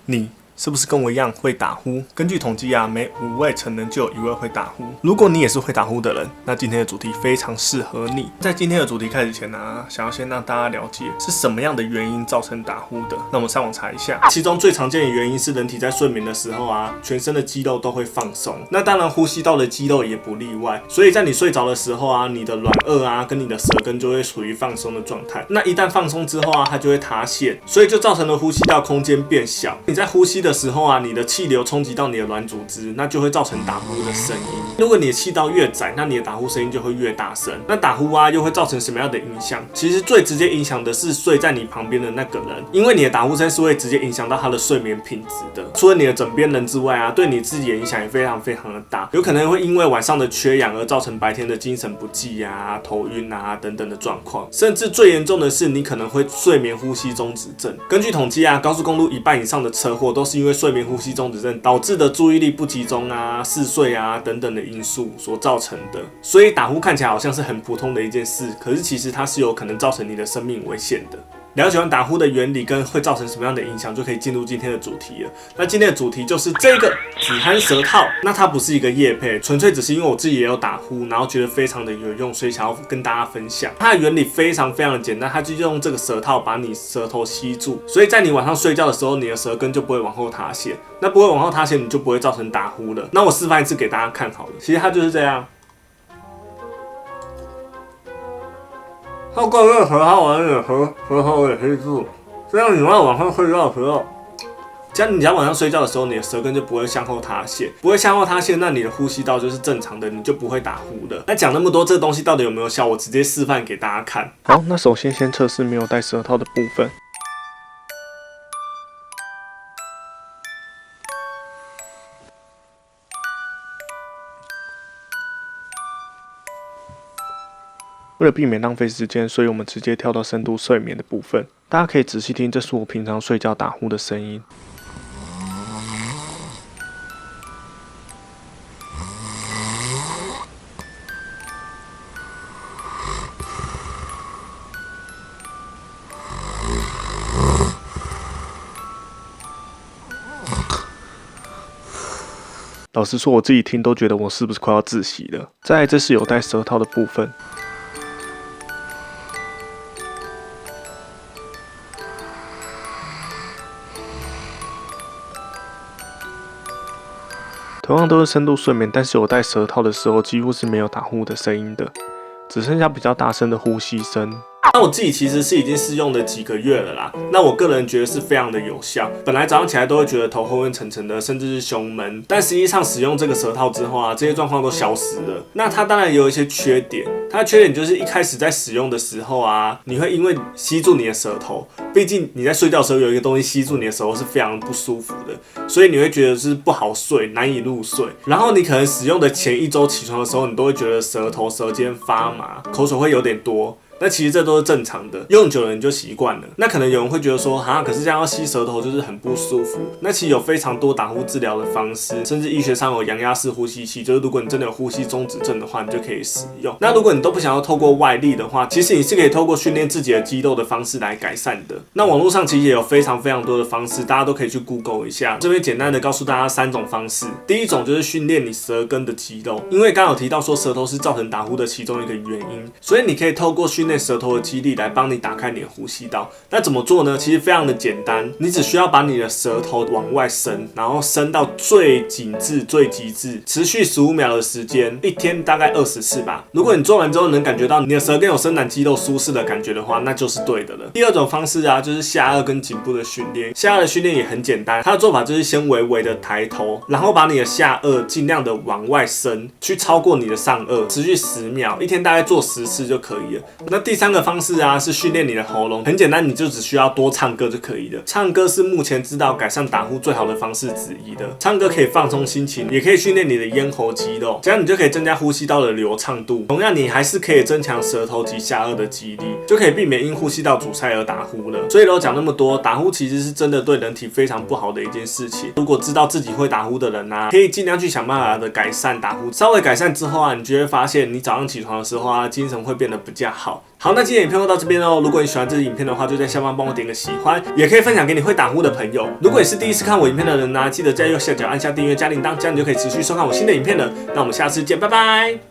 你是不是跟我一样会打呼？根据统计啊，每5位成人就有1位会打呼。如果你也是会打呼的人，那今天的主题非常适合你。在今天的主题开始前呢，想要先让大家了解是什么样的原因造成打呼的。那我们上网查一下，其中最常见的原因是人体在睡眠的时候啊，全身的肌肉都会放松。那当然，呼吸道的肌肉也不例外。所以在你睡着的时候啊，你的软腭啊跟你的舌根就会处于放松的状态。那一旦放松之后啊，它就会塌陷，所以就造成了呼吸道空间变小。你在呼吸的时候啊，你的气流冲击到你的软组织，那就会造成打呼的声音。如果你的气道越窄，那你的打呼声音就会越大声。那打呼啊，又会造成什么样的影响？其实最直接影响的是睡在你旁边的那个人，因为你的打呼声是会直接影响到他的睡眠品质的。除了你的枕边人之外啊，对你自己的影响也非常非常的大，有可能会因为晚上的缺氧而造成白天的精神不济啊、头晕啊等等的状况。甚至最严重的是，你可能会睡眠呼吸中止症。根据统计啊，高速公路1半以上的车祸都是因为睡眠呼吸中止症导致的注意力不集中啊、嗜睡啊等等的因素所造成的。所以打呼看起来好像是很普通的一件事，可是其实它是有可能造成你的生命危险的。了解完打呼的原理跟会造成什么样的影响，就可以进入今天的主题了。那今天的主题就是这个止鼾舌套。那它不是一个业配，纯粹只是因为我自己也有打呼，然后觉得非常的有用，所以想要跟大家分享。它的原理非常非常的简单，它就用这个舌套把你舌头吸住，所以在你晚上睡觉的时候，你的舌根就不会往后塌陷。那不会往后塌陷，你就不会造成打呼了。那我示范一次给大家看好了。其实它就是这样。透过这个舌套把你的舌头给吸住，这样你晚上睡觉的时候，这样你在晚上睡觉的时候，你的舌根就不会向后塌陷，不会向后塌陷，那你的呼吸道就是正常的，你就不会打呼的。那讲那么多，这个东西到底有没有效？我直接示范给大家看。好，那首先测试没有戴舌套的部分。为了避免浪费时间，所以我们直接跳到深度睡眠的部分。大家可以仔细听，这是我平常睡觉打呼的声音。老实说，我自己听都觉得我是不是快要窒息了。再来，这是有戴舌套的部分。同样都是深度睡眠，但是有戴舌套的时候，几乎是没有打呼的声音的，只剩下比较大声的呼吸声。那我自己其实是已经试用了几个月了啦，那我个人觉得是非常的有效。本来早上起来都会觉得头昏昏沉沉的，甚至是胸闷，但实际上使用这个舌套之后啊，这些状况都消失了。那它当然也有一些缺点，它的缺点就是一开始在使用的时候啊，你会因为吸住你的舌头，毕竟你在睡觉的时候有一个东西吸住你的舌头是非常不舒服的，所以你会觉得是不好睡，难以入睡。然后你可能使用的前1周起床的时候，你都会觉得舌头、舌尖发麻，口水会有点多。那其实这都是正常的，用久了你就习惯了。那可能有人会觉得说，可是这样要吸舌头就是很不舒服。那其实有非常多打呼治疗的方式，甚至医学上有阳压式呼吸器，就是如果你真的有呼吸中止症的话，你就可以使用。那如果你都不想要透过外力的话，其实你是可以透过训练自己的肌肉的方式来改善的。那网络上其实也有非常非常多的方式，大家都可以去 Google 一下。这边简单的告诉大家3种方式。第一种就是训练你舌根的肌肉，因为刚刚有提到说舌头是造成打呼的其中一个原因，所以你可以透过训练舌头的肌力来帮你打开你的呼吸道。那怎么做呢？其实非常的简单，你只需要把你的舌头往外伸，然后伸到最紧致、最极致，持续15秒的时间，一天大概20次吧。如果你做完之后能感觉到你的舌根有伸展肌肉舒适的感觉的话，那就是对的了。第二种方式啊，就是下颚跟颈部的训练。下颚的训练也很简单，它的做法就是先微微的抬头，然后把你的下颚尽量的往外伸，去超过你的上颚，持续10秒，一天大概做10次就可以了。那第3个方式啊，是训练你的喉咙，很简单，你就只需要多唱歌就可以了。唱歌是目前知道改善打呼最好的方式之一的。唱歌可以放松心情，也可以训练你的咽喉肌肉，这样你就可以增加呼吸道的流畅度。同样，你还是可以增强舌头及下颚的肌力，就可以避免因呼吸道阻塞而打呼了。所以我讲那么多，打呼其实是真的对人体非常不好的一件事情。如果知道自己会打呼的人啊，可以尽量去想办法的改善打呼。稍微改善之后啊，你就会发现你早上起床的时候啊，精神会变得比较好。好，那今天影片就到这边哦。如果你喜欢这支影片的话，就在下方帮我点个喜欢，也可以分享给你会打呼的朋友。如果你是第一次看我影片的人呢，记得在右下角按下订阅加铃铛，这样你就可以持续收看我新的影片了。那我们下次见，拜拜。